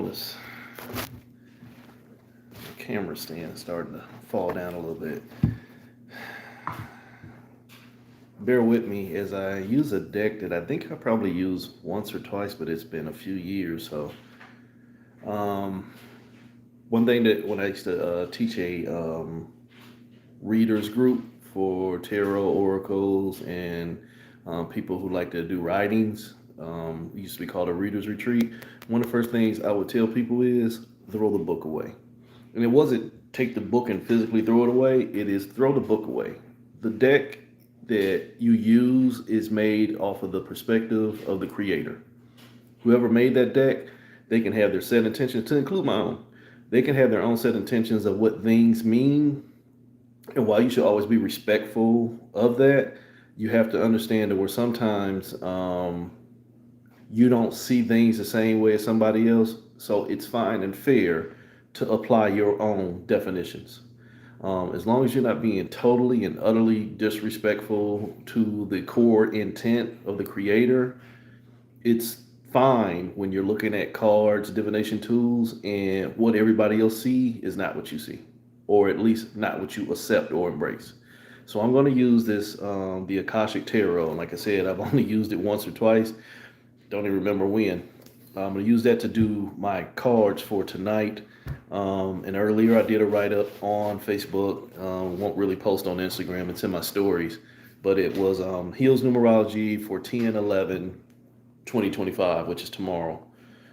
this camera stand is starting to fall down a little bit. Bear with me as I use a deck that I think I probably used once or twice, but it's been a few years. So, um, one thing that when I used to teach a readers group for tarot oracles and people who like to do writings, it used to be called a readers retreat. One of the first things I would tell people is throw the book away. And it wasn't take the book and physically throw it away, it is throw the book away. The deck that you use is made off of the perspective of the creator. Whoever made that deck, they can have their set intentions, to include my own. They can have their own set intentions of what things mean. And while you should always be respectful of that, you have to understand that where sometimes you don't see things the same way as somebody else. So it's fine and fair to apply your own definitions. As long as you're not being totally and utterly disrespectful to the core intent of the creator, it's fine when you're looking at cards, divination tools, and what everybody else see is not what you see, or at least not what you accept or embrace. So I'm going to use this, the Akashic Tarot. And like I said, I've only used it once or twice. Don't even remember when. I'm going to use that to do my cards for tonight. And earlier I did a write up on Facebook. Won't really post on Instagram. It's in my stories. But it was Heels Numerology for 10/11/2025, which is tomorrow.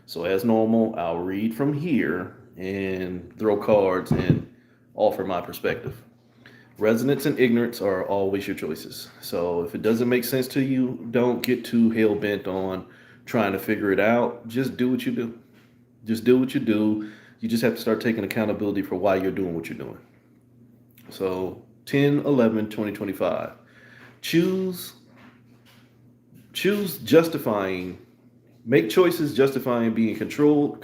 So as normal, I'll read from here and throw cards and offer my perspective. Resonance and ignorance are always your choices. So if it doesn't make sense to you, don't get too hell bent on trying to figure it out. Just do what you do. Just do what you do. You just have to start taking accountability for why you're doing what you're doing. So 10/11/2025. Choose choose justifying make choices justifying being controlled,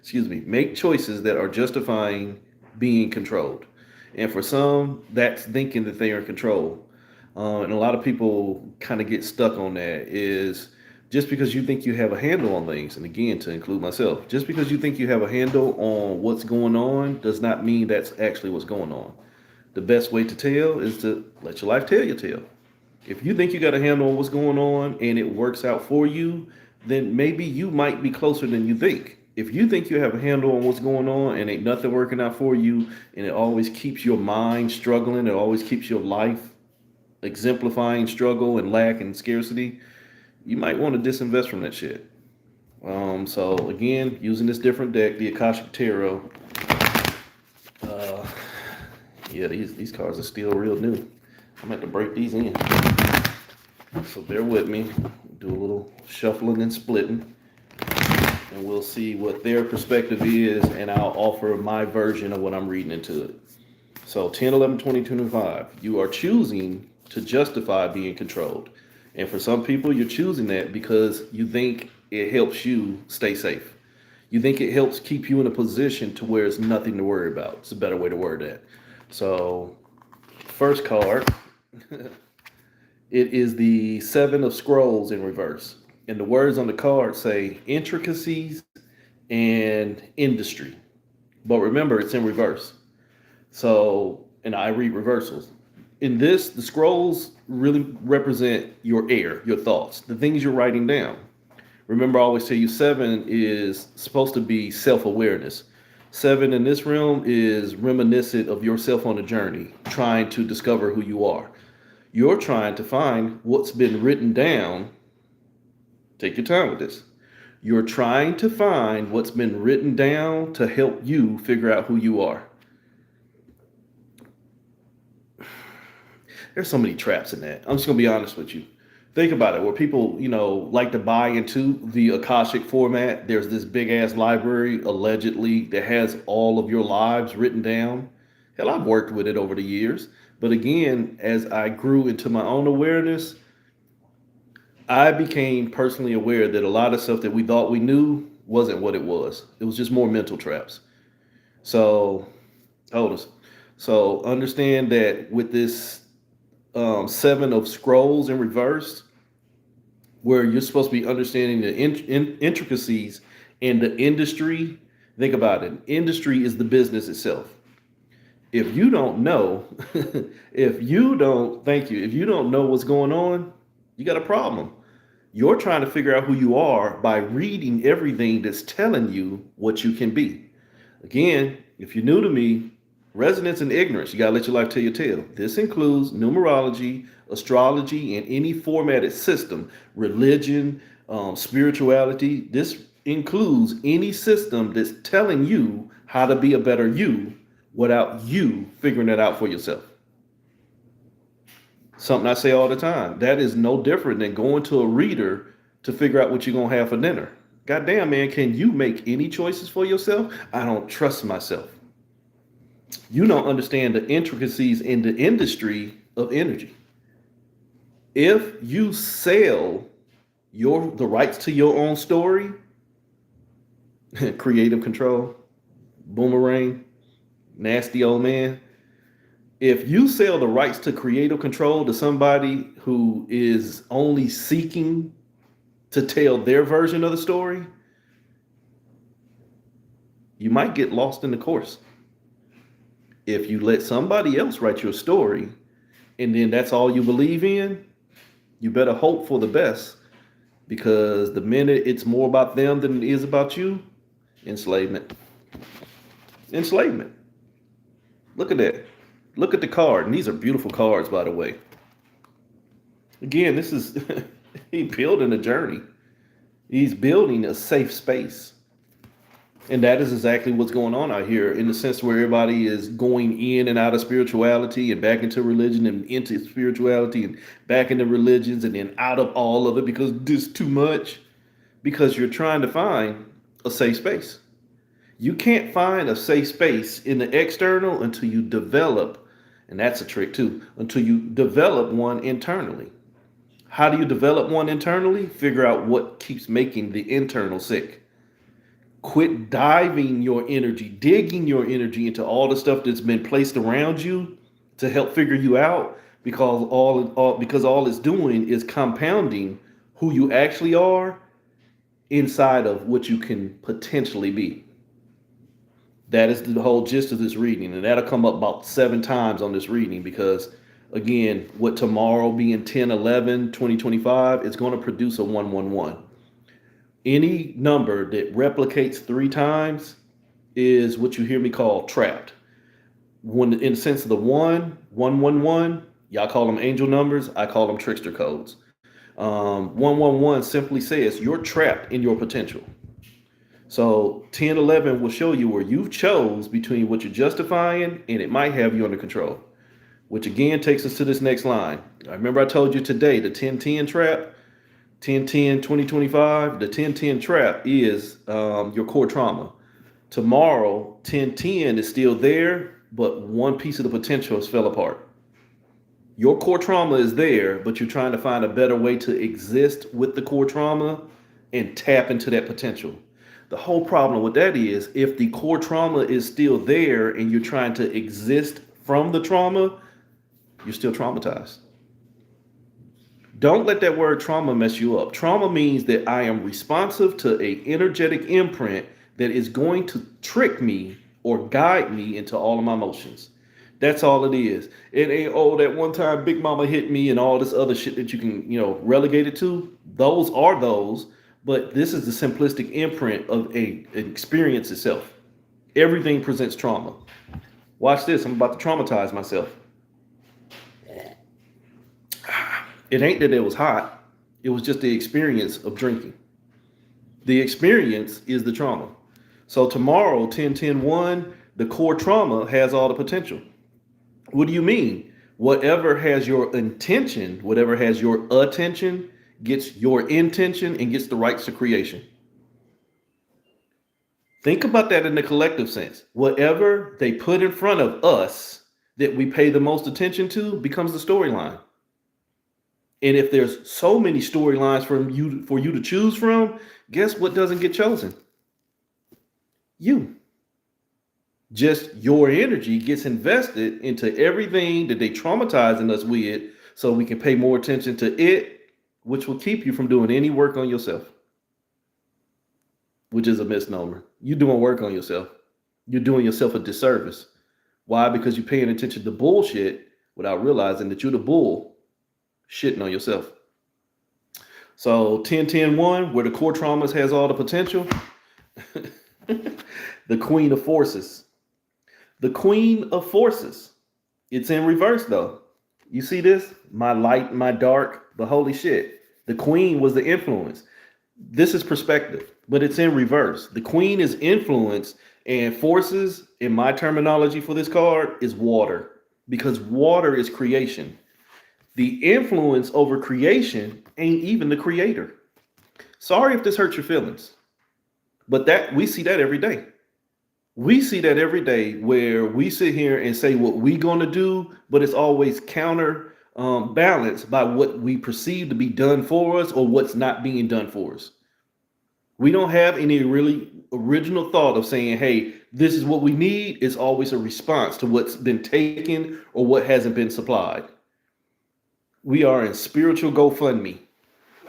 excuse me, make choices that are justifying being controlled. And for some, that's thinking that they are in control. And a lot of people kind of get stuck on that is just because you think you have a handle on things, and again, to include myself, just because you think you have a handle on what's going on does not mean that's actually what's going on. The best way to tell is to let your life tell your tale. If you think you got a handle on what's going on and it works out for you, then maybe you might be closer than you think. If you think you have a handle on what's going on and ain't nothing working out for you, and it always keeps your mind struggling, it always keeps your life exemplifying struggle and lack and scarcity, you might want to disinvest from that shit. So again, using this different deck, the Akashic Tarot. Uh, yeah, these cards are still real new. I'm gonna have to break these in. So bear with me. Do a little shuffling and splitting, and we'll see what their perspective is, and I'll offer my version of what I'm reading into it. So 10/11/2025, you are choosing to justify being controlled. And for some people, you're choosing that because you think it helps you stay safe. You think it helps keep you in a position to where it's nothing to worry about. It's a better way to word that. So, first card, it is the Seven of Scrolls in reverse. And the words on the card say intricacies and industry. But remember, it's in reverse. So, and I read reversals. In this, the scrolls really represent your air, your thoughts, the things you're writing down. Remember, I always tell you seven is supposed to be self awareness. Seven in this realm is reminiscent of yourself on a journey, trying to discover who you are. You're trying to find what's been written down. Take your time with this. You're trying to find what's been written down to help you figure out who you are. There's so many traps in that. I'm just gonna be honest with you. Think about it. Where people, like to buy into the Akashic format. There's this big ass library allegedly that has all of your lives written down. Hell, I've worked with it over the years. But again, as I grew into my own awareness, I became personally aware that a lot of stuff that we thought we knew wasn't what it was. It was just more mental traps. So, hold us. So understand that with this Seven of Scrolls in reverse, where you're supposed to be understanding the intricacies And the industry, think about it. Industry is the business itself. If you don't know, if you don't know what's going on, you got a problem. You're trying to figure out who you are by reading everything that's telling you what you can be. Again, if you're new to me, resonance and ignorance, you got to let your life tell your tale. This includes numerology, astrology, and any formatted system, religion, spirituality. This includes any system that's telling you how to be a better you without you figuring it out for yourself. Something I say all the time. That is no different than going to a reader to figure out what you're going to have for dinner. Goddamn, man, can you make any choices for yourself? I don't trust myself. You don't understand the intricacies in the industry of energy. If you sell the rights to your own story, creative control, boomerang, nasty old man. If you sell the rights to creative control to somebody who is only seeking to tell their version of the story, you might get lost in the course. If you let somebody else write your story and then that's all you believe in, you better hope for the best, because the minute it's more about them than it is about you, enslavement. Enslavement. Look at that. Look at the card. And these are beautiful cards, by the way. Again, this is, he's building a journey. He's building a safe space. And that is exactly what's going on out here, in the sense where everybody is going in and out of spirituality and back into religion and into spirituality and back into religions and then out of all of it because there's too much, because you're trying to find a safe space. You can't find a safe space in the external until you develop, and that's a trick too, until you develop one internally. How do you develop one internally? Figure out what keeps making the internal sick. Quit diving your energy, digging your energy into all the stuff that's been placed around you to help figure you out, because all it's doing is compounding who you actually are inside of what you can potentially be. That is the whole gist of this reading, and that'll come up about 7 times on this reading, because again, what tomorrow being 10/11/2025 is going to produce a 111. Any number that replicates 3 times is what you hear me call trapped. When in the sense of the 111, y'all call them angel numbers, I call them trickster codes. 111 simply says you're trapped in your potential. So 10/11 will show you where you've chose between what you're justifying and it might have you under control, which again takes us to this next line. I remember I told you today the 10/10 trap. 10/10/2025, the 10/10 trap is your core trauma. Tomorrow, 10/10 is still there, but one piece of the potential has fell apart. Your core trauma is there, but you're trying to find a better way to exist with the core trauma and tap into that potential. The whole problem with that is, if the core trauma is still there and you're trying to exist from the trauma, you're still traumatized. Don't let that word trauma mess you up. Trauma means that I am responsive to a energetic imprint that is going to trick me or guide me into all of my emotions. That's all it is. It ain't, oh, that one time Big Mama hit me and all this other shit that you can, relegate it to. Those are those, but this is the simplistic imprint of an experience itself. Everything presents trauma. Watch this. I'm about to traumatize myself. It ain't that it was hot. It was just the experience of drinking. The experience is the trauma. So tomorrow, 10/10/1, the core trauma has all the potential. What do you mean? Whatever has your intention, whatever has your attention, gets your intention and gets the rights to creation. Think about that in the collective sense. Whatever they put in front of us that we pay the most attention to becomes the storyline. And if there's so many storylines for you to choose from, guess what doesn't get chosen? You. Just your energy gets invested into everything that they traumatizing us with, so we can pay more attention to it, which will keep you from doing any work on yourself. which is a misnomer. You're doing work on yourself. You're doing yourself a disservice. Why? Because you're paying attention to bullshit without realizing that you're the bull shitting on yourself. So 10-10-1, where the core traumas has all the potential. The Queen of Forces. The Queen of Forces. It's in reverse though. You see this? My light, my dark, but holy shit. The Queen was the influence. This is perspective, but it's in reverse. The Queen is influence, and forces, in my terminology for this card, is water, because water is creation. The influence over creation ain't even the creator. Sorry if this hurts your feelings, but that we see that every day. We see that every day where we sit here and say what we gonna do, but it's always counter balanced by what we perceive to be done for us or what's not being done for us. We don't have any really original thought of saying, hey, this is what we need. It's always a response to what's been taken or what hasn't been supplied. We are in spiritual GoFundMe.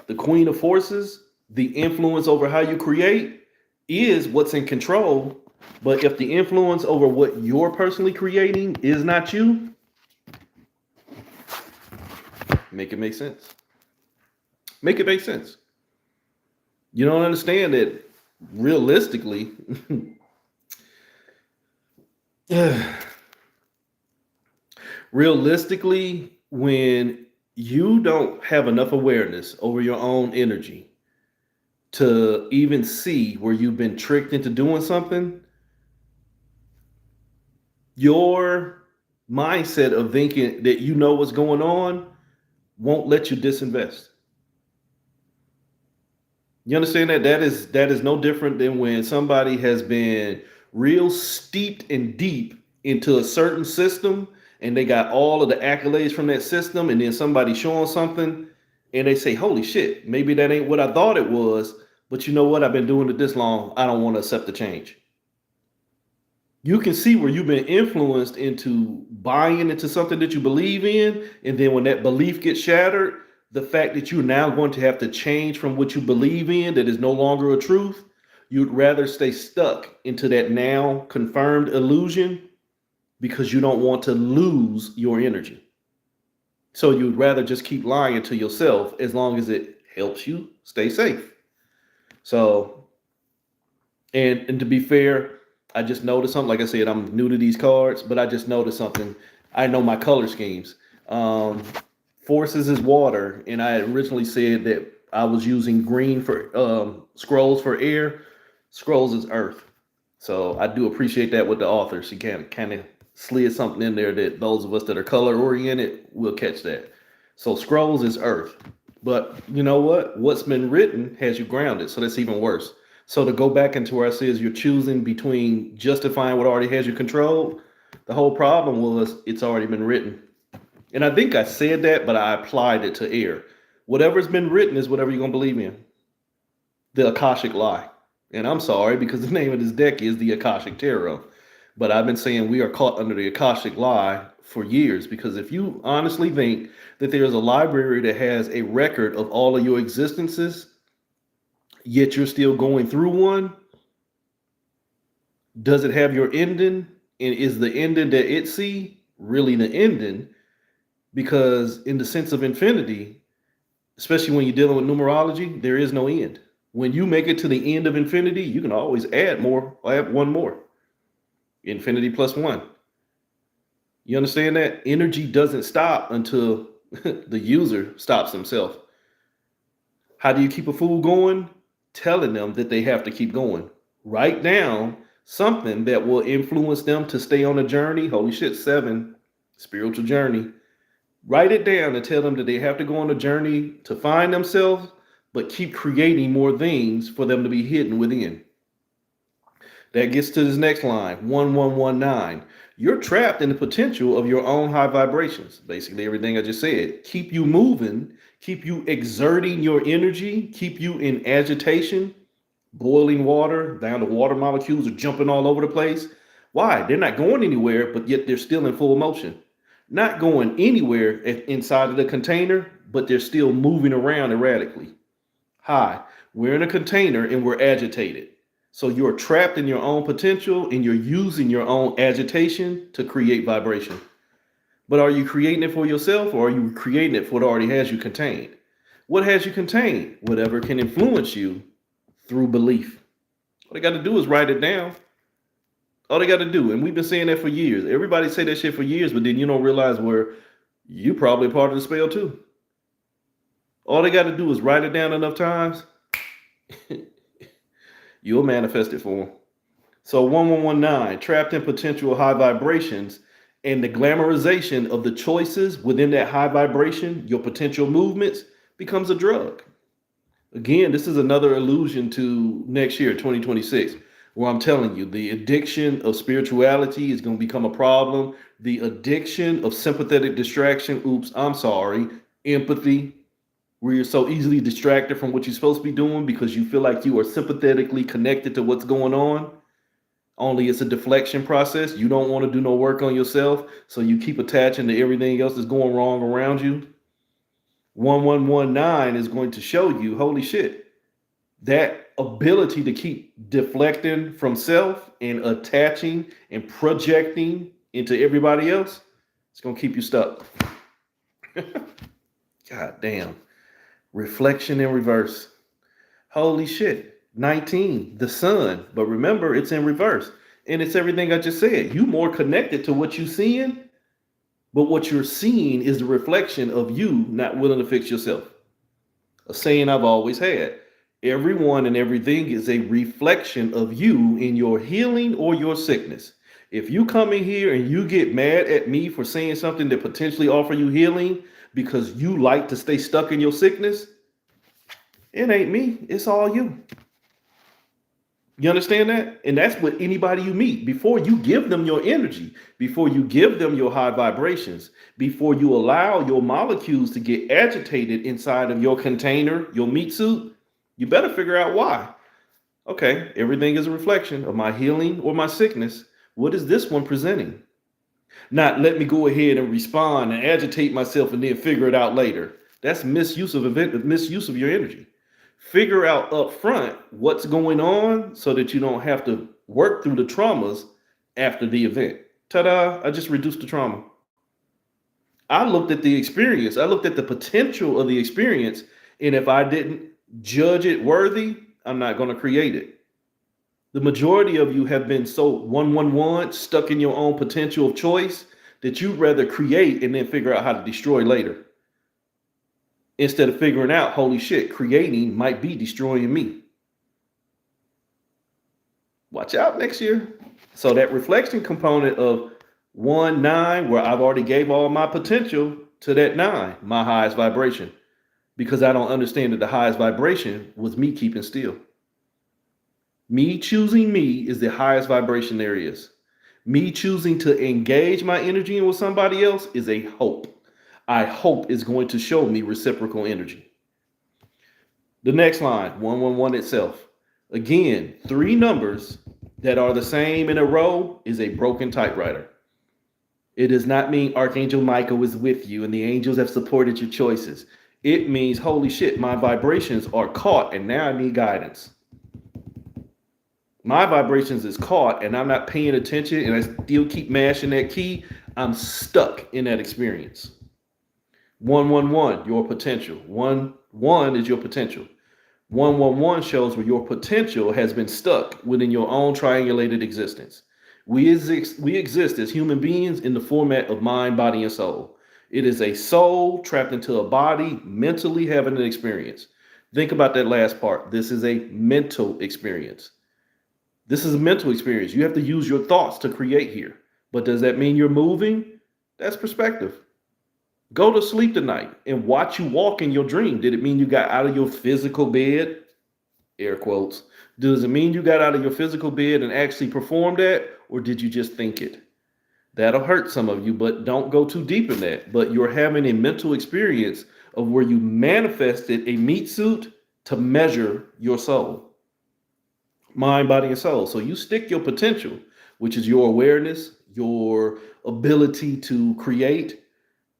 The Queen of Forces, the influence over how you create, is what's in control. But if the influence over what you're personally creating is not you, make it make sense. Make it make sense. You don't understand that realistically, realistically, when you don't have enough awareness over your own energy to even see where you've been tricked into doing something, your mindset of thinking that you know what's going on won't let you disinvest. You understand that? That is no different than when somebody has been real steeped and deep into a certain system and they got all of the accolades from that system, and then somebody showing something and they say, holy shit, maybe that ain't what I thought it was, but you know what? I've been doing it this long. I don't want to accept the change. You can see where you've been influenced into buying into something that you believe in. And then when that belief gets shattered, the fact that you're now going to have to change from what you believe in, that is no longer a truth, you'd rather stay stuck into that now confirmed illusion because you don't want to lose your energy. So you'd rather just keep lying to yourself as long as it helps you stay safe. So, and to be fair, I just noticed something. Like I said, I'm new to these cards, but I just noticed something. I know my color schemes. Forces is water, and I had originally said that I was using green for scrolls for air. Scrolls is earth. So I do appreciate that with the author. She kind of slid something in there that those of us that are color oriented will catch that. So scrolls is earth. But you know what? What's been written has you grounded. So that's even worse. So to go back into where I says you're choosing between justifying what already has you controlled, the whole problem was it's already been written. And I think I said that, but I applied it to air. Whatever's been written is whatever you're going to believe in. The Akashic Lie. And I'm sorry, because the name of this deck is the Akashic Tarot. But I've been saying we are caught under the Akashic Lie for years, because if you honestly think that there's a library that has a record of all of your existences, yet you're still going through one, does it have your ending? And is the ending that it see really the ending? Because in the sense of infinity, especially when you're dealing with numerology, there is no end. When you make it to the end of infinity, you can always add more, or add one more. Infinity plus one. You understand that? Energy doesn't stop until the user stops himself. How do you keep a fool going? Telling them that they have to keep going. Write down something that will influence them to stay on a journey. Holy shit, 7, spiritual journey. Write it down and tell them that they have to go on a journey to find themselves, but keep creating more things for them to be hidden within. That gets to this next line, 1119. You're trapped in the potential of your own high vibrations. Basically, everything I just said. Keep you moving, keep you exerting your energy, keep you in agitation, boiling water, down the water molecules are jumping all over the place. Why? They're not going anywhere, but yet they're still in full motion. Not going anywhere inside of the container, but they're still moving around erratically. Hi, we're in a container and we're agitated. So you're trapped in your own potential and you're using your own agitation to create vibration. But are you creating it for yourself or are you creating it for what already has you contained? What has you contained? Whatever can influence you through belief. All they got to do is write it down. All they got to do, and we've been saying that for years. Everybody say that shit for years, but then you don't realize where you probably part of the spell too. All they got to do is write it down enough times. You'll manifest it for them. So 1119, trapped in potential high vibrations and the glamorization of the choices within that high vibration, your potential movements becomes a drug. Again, this is another allusion to next year, 2026, where I'm telling you the addiction of spirituality is going to become a problem. The addiction of sympathetic distraction, empathy, where you're so easily distracted from what you're supposed to be doing because you feel like you are sympathetically connected to what's going on. Only it's a deflection process. You don't want to do no work on yourself, so you keep attaching to everything else that's going wrong around you. 1119 is going to show you, holy shit, that ability to keep deflecting from self and attaching and projecting into everybody else, it's going to keep you stuck. God damn. Reflection in reverse. Holy shit. 19, the sun. But remember, it's in reverse. And it's everything I just said. You more connected to what you're seeing, but what you're seeing is the reflection of you not willing to fix yourself. A saying I've always had. Everyone and everything is a reflection of you in your healing or your sickness. If you come in here and you get mad at me for saying something that potentially offer you healing because you like to stay stuck in your sickness, it ain't me. It's all you. You understand that? And that's with anybody you meet. Before you give them your energy, before you give them your high vibrations, before you allow your molecules to get agitated inside of your container, your meat suit, you better figure out why. Okay, everything is a reflection of my healing or my sickness. What is this one presenting? Not let me go ahead and respond and agitate myself and then figure it out later. That's misuse of your energy. Figure out up front what's going on so that you don't have to work through the traumas after the event. Ta-da, I just reduced the trauma. I looked at the experience. I looked at the potential of the experience. And if I didn't judge it worthy, I'm not going to create it. The majority of you have been so 111 stuck in your own potential of choice that you'd rather create and then figure out how to destroy later. Instead of figuring out, holy shit, creating might be destroying me. Watch out next year. So that reflection component of 1-9, where I've already gave all my potential to that 9, my highest vibration, because I don't understand that the highest vibration was me keeping still. Me choosing me is the highest vibration there is. Me choosing to engage my energy in with somebody else is a hope. I hope is going to show me reciprocal energy. The next line, 111 itself. Again, 3 numbers that are the same in a row is a broken typewriter. It does not mean Archangel Michael is with you and the angels have supported your choices. It means, holy shit, my vibrations are caught and now I need guidance. My vibrations is caught and I'm not paying attention and I still keep mashing that key. I'm stuck in that experience. 111, your potential. 1-1 is your potential. 111 shows where your potential has been stuck within your own triangulated existence. We exist as human beings in the format of mind, body, and soul. It is a soul trapped into a body, mentally having an experience. Think about that last part. This is a mental experience. This is a mental experience. You have to use your thoughts to create here. But does that mean you're moving? That's perspective. Go to sleep tonight and watch you walk in your dream. Did it mean you got out of your physical bed? Air quotes. Does it mean you got out of your physical bed and actually performed that? Or did you just think it? That'll hurt some of you, but don't go too deep in that. But you're having a mental experience of where you manifested a meat suit to measure your soul. Mind, body, and soul. So you stick your potential, which is your awareness, your ability to create.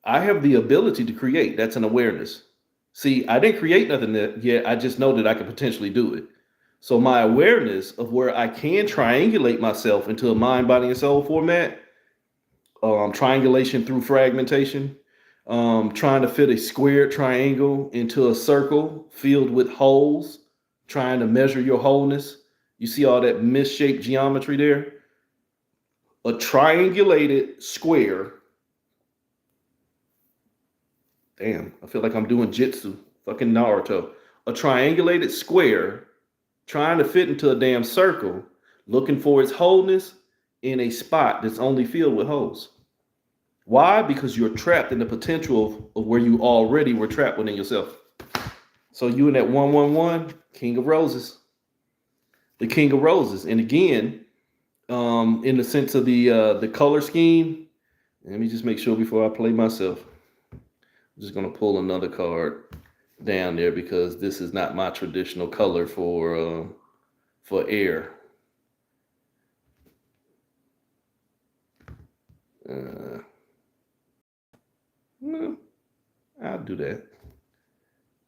I have the ability to create. That's an awareness. See, I didn't create nothing yet. I just know that I could potentially do it. So my awareness of where I can triangulate myself into a mind, body, and soul format, triangulation through fragmentation, trying to fit a square triangle into a circle filled with holes, trying to measure your wholeness. You see all that misshaped geometry there? A triangulated square. Damn, I feel like I'm doing jitsu. Fucking Naruto. A triangulated square trying to fit into a damn circle, looking for its wholeness in a spot that's only filled with holes. Why? Because you're trapped in the potential of where you already were trapped within yourself. So you in that 111, King of Roses. The King of Roses. And again, in the sense of the color scheme, let me just make sure before I play myself. I'm just going to pull another card down there because this is not my traditional color for air. No, I'll do that.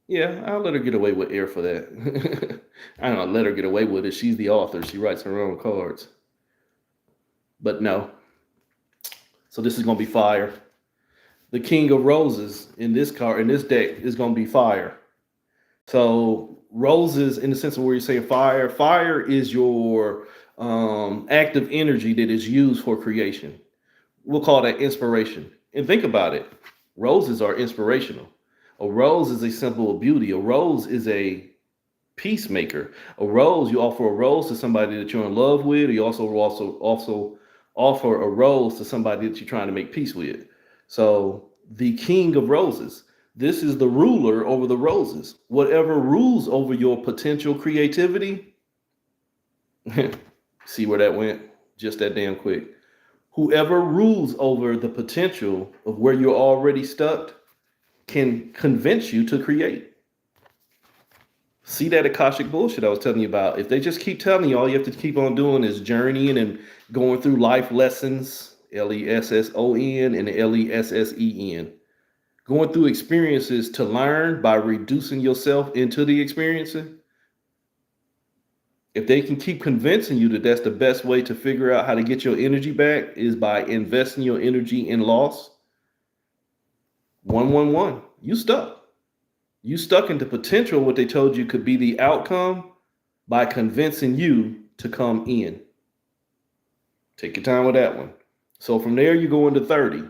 Yeah, I'll let her get away with air for that. I don't know, let her get away with it. She's the author. She writes her own cards. But no. So this is gonna be fire. The King of Roses in this card, in this deck, is gonna be fire. So roses, in the sense of where you're saying fire, fire is your active energy that is used for creation. We'll call that inspiration. And think about it. Roses are inspirational. A rose is a symbol of beauty. A rose is a peacemaker. A rose, you offer a rose to somebody that you're in love with, or you also offer a rose to somebody that you're trying to make peace with. So the King of Roses, this is the ruler over the roses. Whatever rules over your potential creativity, see where that went? Just that damn quick. Whoever rules over the potential of where you're already stuck can convince you to create. See that Akashic bullshit I was telling you about? If they just keep telling you all you have to keep on doing is journeying and going through life lessons, Lesson and Lessen, going through experiences to learn by reducing yourself into the experiencing. If they can keep convincing you that that's the best way to figure out how to get your energy back is by investing your energy in loss, 111, you stuck. You stuck into potential, what they told you could be the outcome by convincing you to come in. Take your time with that one. So from there, you go into 30.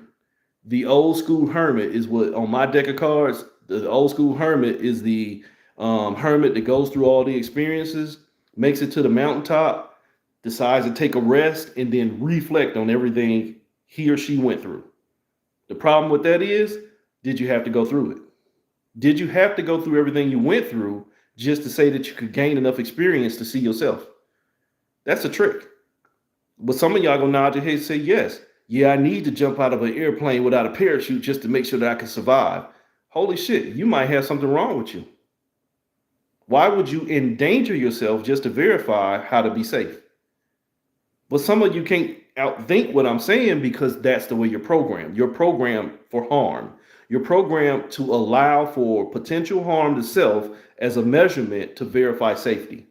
The old school hermit is what, on my deck of cards, the old school hermit is the hermit that goes through all the experiences, makes it to the mountaintop, decides to take a rest, and then reflect on everything he or she went through. The problem with that is, did you have to go through it? Did you have to go through everything you went through just to say that you could gain enough experience to see yourself? That's a trick. But some of y'all gonna nod your head and say, yes, yeah, I need to jump out of an airplane without a parachute just to make sure that I can survive. Holy shit, you might have something wrong with you. Why would you endanger yourself just to verify how to be safe? But some of you can't outthink what I'm saying because that's the way you're programmed. You're programmed for harm. You're programmed to allow for potential harm to self as a measurement to verify safety.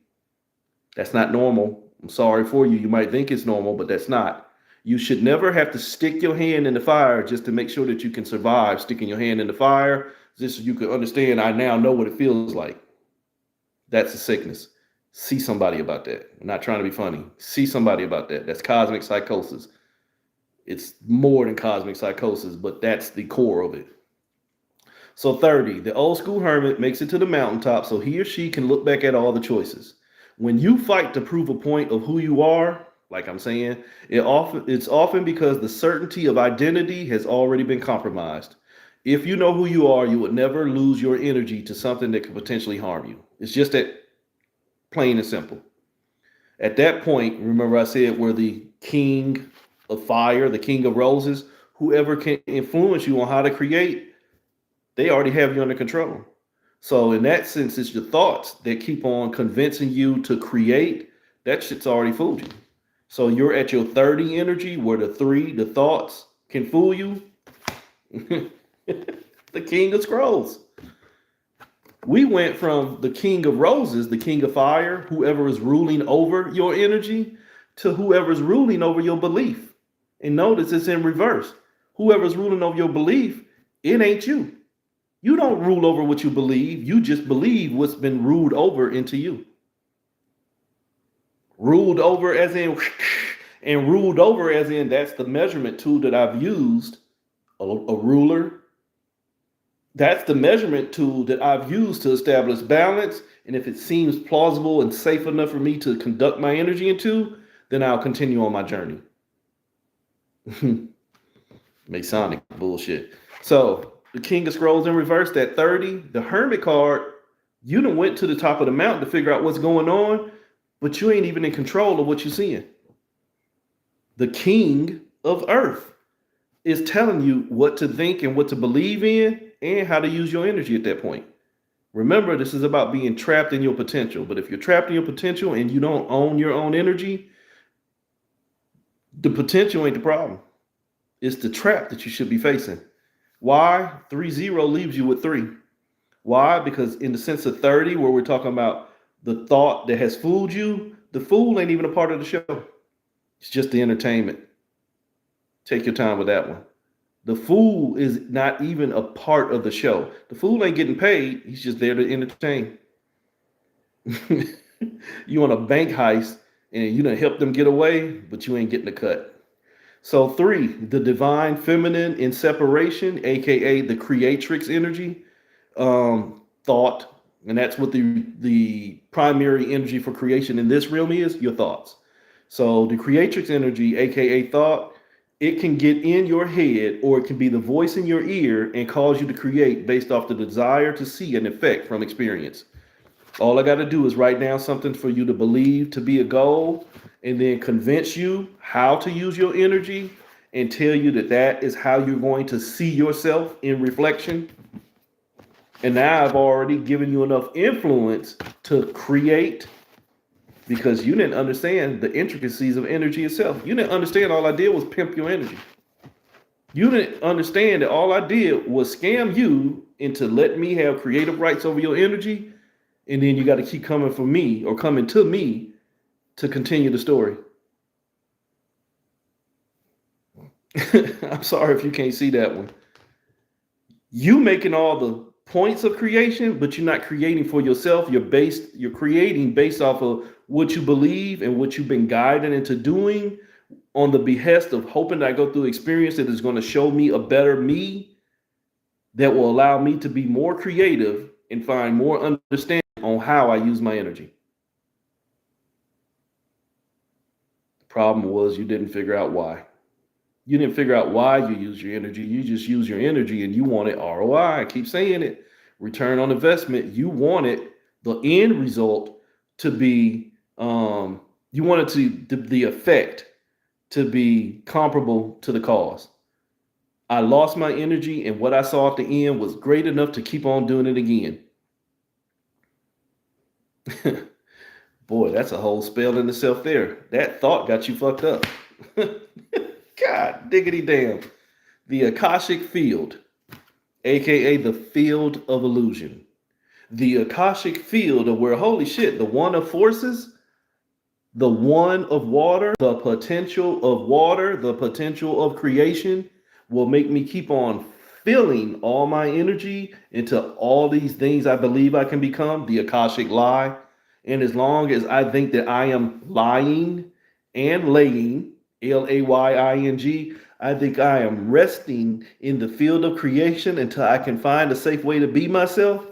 That's not normal. I'm sorry for you. You might think it's normal, but that's not. You should never have to stick your hand in the fire just to make sure that you can survive sticking your hand in the fire, just so you can understand, I now know what it feels like. That's a sickness. See somebody about that. I'm not trying to be funny. See somebody about that. That's cosmic psychosis. It's more than cosmic psychosis, but that's the core of it. So 30, the old school hermit makes it to the mountaintop so he or she can look back at all the choices. When you fight to prove a point of who you are, like I'm saying, it's often because the certainty of identity has already been compromised. If you know who you are, you would never lose your energy to something that could potentially harm you. It's just that plain and simple. At that point, remember I said we're the king of fire, the king of roses. Whoever can influence you on how to create, they already have you under control. So in that sense, it's your thoughts that keep on convincing you to create. That shit's already fooled you. So you're at your 30 energy where the thoughts can fool you. The King of Scrolls. We went from the king of roses, the king of fire, whoever is ruling over your energy, to whoever's ruling over your belief. And notice it's in reverse. Whoever's ruling over your belief, it ain't you. You don't rule over what you believe. You just believe what's been ruled over into you. Ruled over as in, and ruled over as in that's the measurement tool that I've used, a ruler. That's the measurement tool that I've used to establish balance. And if it seems plausible and safe enough for me to conduct my energy into, then I'll continue on my journey. Masonic bullshit. So the King of Scrolls in reverse, that 30, the Hermit card, you done went to the top of the mountain to figure out what's going on, but you ain't even in control of what you're seeing. The King of Earth is telling you what to think and what to believe in and how to use your energy at that point. Remember, this is about being trapped in your potential. But if you're trapped in your potential and you don't own your own energy, the potential ain't the problem. It's the trap that you should be facing. Why? 3-0 leaves you with 3. Why? Because in the sense of 30, where we're talking about the thought that has fooled you, the fool ain't even a part of the show. It's just the entertainment. Take your time with that one. The fool is not even a part of the show. The fool ain't getting paid. He's just there to entertain. You on a bank heist and you done help them get away, but you ain't getting a cut. So 3, the divine feminine in separation, aka the creatrix energy, thought, and that's what the primary energy for creation in this realm is, your thoughts. So the creatrix energy, aka thought, it can get in your head or it can be the voice in your ear and cause you to create based off the desire to see an effect from experience. All I got to do is write down something for you to believe to be a goal and then convince you how to use your energy and tell you that that is how you're going to see yourself in reflection. And now I've already given you enough influence to create, because you didn't understand the intricacies of energy itself. You didn't understand all I did was pimp your energy. You didn't understand that all I did was scam you into letting me have creative rights over your energy. And then you got to keep coming for me or coming to me to continue the story. I'm sorry if you can't see that one. You making all the points of creation, but you're not creating for yourself. You're creating based off of what you believe and what you've been guided into doing on the behest of hoping that I go through experience that is going to show me a better me that will allow me to be more creative and find more understanding on how I use my energy. The problem was you didn't figure out why. You didn't figure out why you use your energy. You just use your energy and you wanted ROI. I keep saying it. Return on investment. You wanted the end result to be, you wanted the effect to be comparable to the cause. I lost my energy and what I saw at the end was great enough to keep on doing it again. Boy, that's a whole spell in itself there. That thought got you fucked up. God diggity damn. The Akashic field, aka the field of illusion. The Akashic field of where, holy shit, the one of forces, the one of water, the potential of water, the potential of creation will make me keep on filling all my energy into all these things I believe I can become, the Akashic lie. And as long as I think that I am lying and laying, Laying, I think I am resting in the field of creation until I can find a safe way to be myself.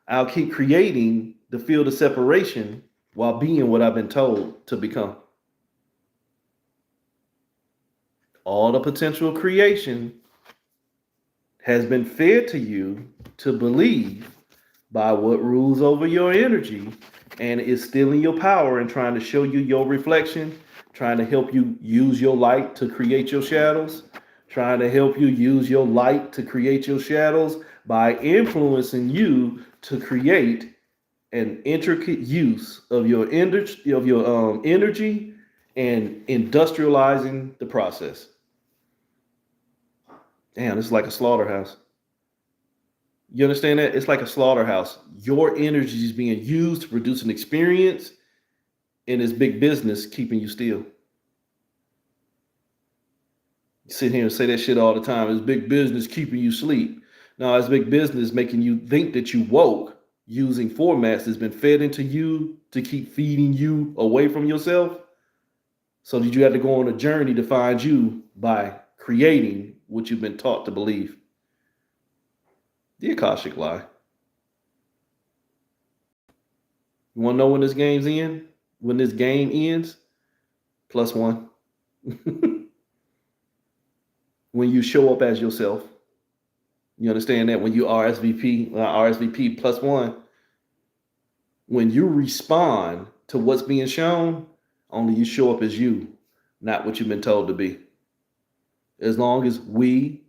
I'll keep creating the field of separation while being what I've been told to become. All the potential creation has been fed to you to believe by what rules over your energy and is stealing your power and trying to show you your reflection, trying to help you use your light to create your shadows, trying to help you use your light to create your shadows by influencing you to create an intricate use of your energy, energy and industrializing the process. Damn, it's like a slaughterhouse. You understand that? It's like a slaughterhouse. Your energy is being used to produce an experience, and it's big business keeping you still. You sit here and say that shit all the time. It's big business keeping you sleep. Now, it's big business making you think that you woke using formats that's been fed into you to keep feeding you away from yourself. So did you have to go on a journey to find you by creating what you've been taught to believe? The Akashic lie. You want to know when this game's end? When this game ends? +1. When you show up as yourself. You understand that? When you RSVP +1, when you respond to what's being shown, only you show up as you, not what you've been told to be. As long as we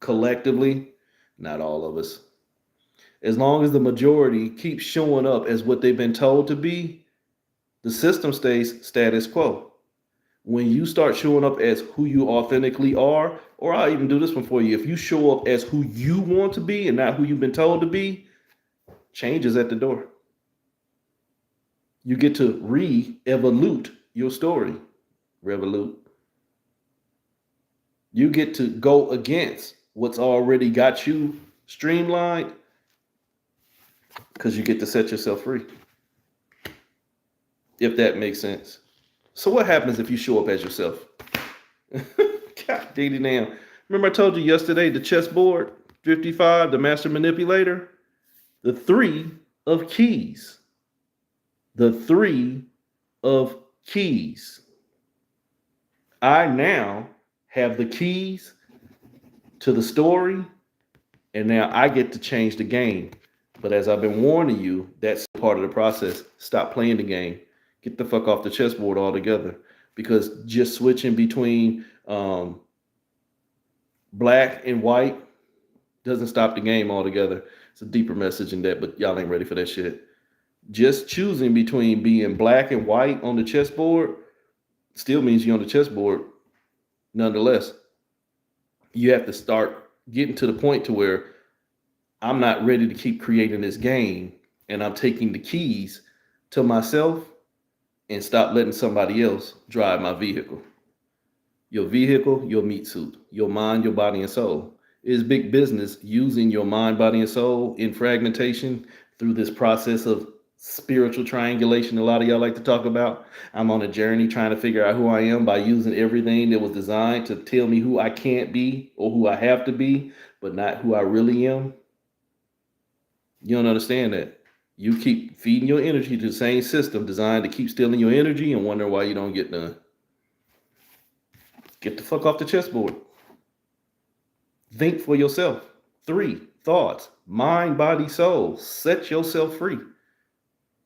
collectively, not all of us, as long as the majority keeps showing up as what they've been told to be, the system stays status quo. When you start showing up as who you authentically are, or I'll even do this one for you. If you show up as who you want to be and not who you've been told to be, change is at the door. You get to re-evolute your story. Revolute. You get to go against what's already got you streamlined because you get to set yourself free. If that makes sense. So what happens if you show up as yourself? God diggity damn. Remember I told you yesterday, the chessboard, 55, the master manipulator? The 3 of keys. The 3 of keys. I now have the keys to the story, and now I get to change the game. But as I've been warning you, that's part of the process. Stop playing the game. Get the fuck off the chessboard altogether. Because just switching between black and white doesn't stop the game altogether. It's a deeper message in that, but y'all ain't ready for that shit. Just choosing between being black and white on the chessboard still means you're on the chessboard. Nonetheless, you have to start getting to the point to where I'm not ready to keep creating this game, and I'm taking the keys to myself and stop letting somebody else drive my vehicle. Your vehicle, your meat suit, your mind, your body, and soul. It is big business using your mind, body, and soul in fragmentation through this process of spiritual triangulation a lot of y'all like to talk about. I'm on a journey trying to figure out who I am by using everything that was designed to tell me who I can't be or who I have to be, but not who I really am. You don't understand that. You keep feeding your energy to the same system designed to keep stealing your energy and wondering why you don't get done. Get the fuck off the chessboard. Think for yourself. 3 thoughts, mind, body, soul. Set yourself free.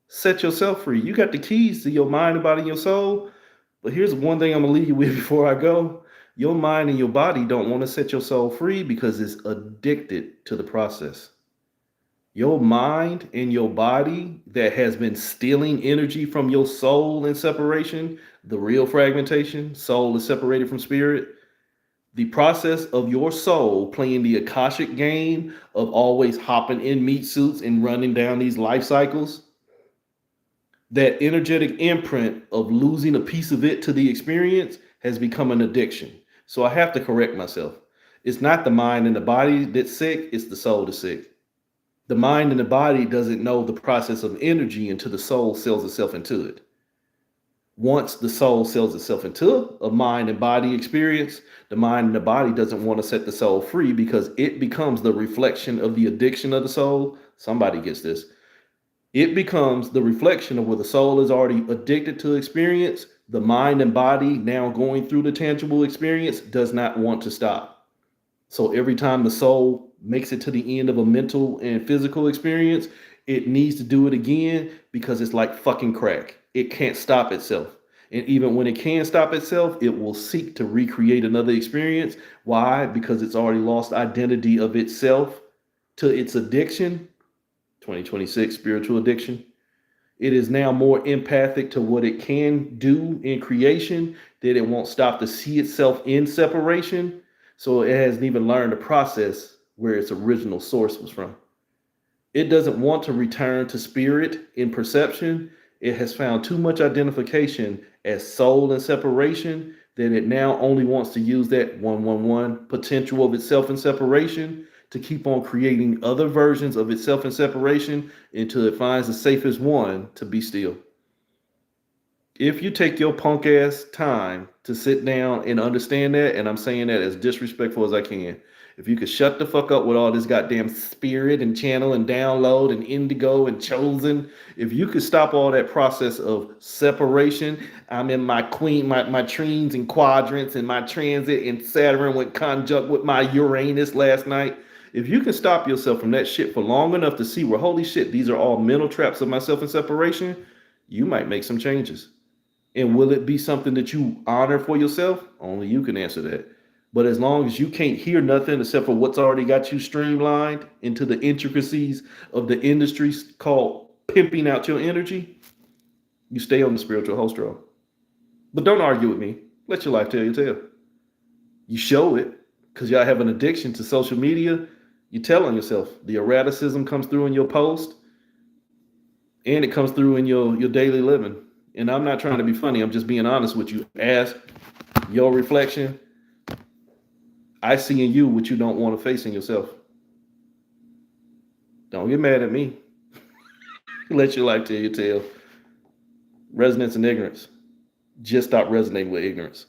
Set yourself free. You got the keys to your mind and body and your soul. But here's one thing I'm going to leave you with before I go. Your mind and your body don't want to set your soul free because it's addicted to the process. Your mind and your body that has been stealing energy from your soul in separation, the real fragmentation, soul is separated from spirit. The process of your soul playing the Akashic game of always hopping in meat suits and running down these life cycles, that energetic imprint of losing a piece of it to the experience has become an addiction. So I have to correct myself. It's not the mind and the body that's sick, it's the soul that's sick. The mind and the body doesn't know the process of energy until the soul sells itself into it. Once the soul sells itself into a mind and body experience, the mind and the body doesn't want to set the soul free because it becomes the reflection of the addiction of the soul. Somebody gets this. It becomes the reflection of where the soul is already addicted to experience. The mind and body now going through the tangible experience does not want to stop. So every time the soul makes it to the end of a mental and physical experience, it needs to do it again because it's like fucking crack. It can't stop itself. And even when it can stop itself, it will seek to recreate another experience. Why? Because it's already lost identity of itself to its addiction. 2026 spiritual addiction. It is now more empathic to what it can do in creation, that it won't stop to see itself in separation. So it hasn't even learned the process where its original source was from. It doesn't want to return to spirit in perception. It has found too much identification as soul and separation that it now only wants to use that 111 potential of itself in separation to keep on creating other versions of itself in separation until it finds the safest one to be still. If you take your punk ass time to sit down and understand that, and I'm saying that as disrespectful as I can, if you could shut the fuck up with all this goddamn spirit and channel and download and indigo and chosen, if you could stop all that process of separation, I'm in my queen, my trines and quadrants and my transit and Saturn went conjunct with my Uranus last night. If you can stop yourself from that shit for long enough to see where, holy shit, these are all mental traps of myself and separation, you might make some changes. And will it be something that you honor for yourself? Only you can answer that. But as long as you can't hear nothing except for what's already got you streamlined into the intricacies of the industries called pimping out your energy, you stay on the spiritual host road. But don't argue with me. Let your life tell your tale. You show it because y'all have an addiction to social media. You tell on yourself. The erraticism comes through in your post and it comes through in your daily living. And I'm not trying to be funny. I'm just being honest with you. Ask your reflection. I see in you what you don't want to face in yourself. Don't get mad at me. Let your life tell your tale. Resonance and ignorance. Just stop resonating with ignorance.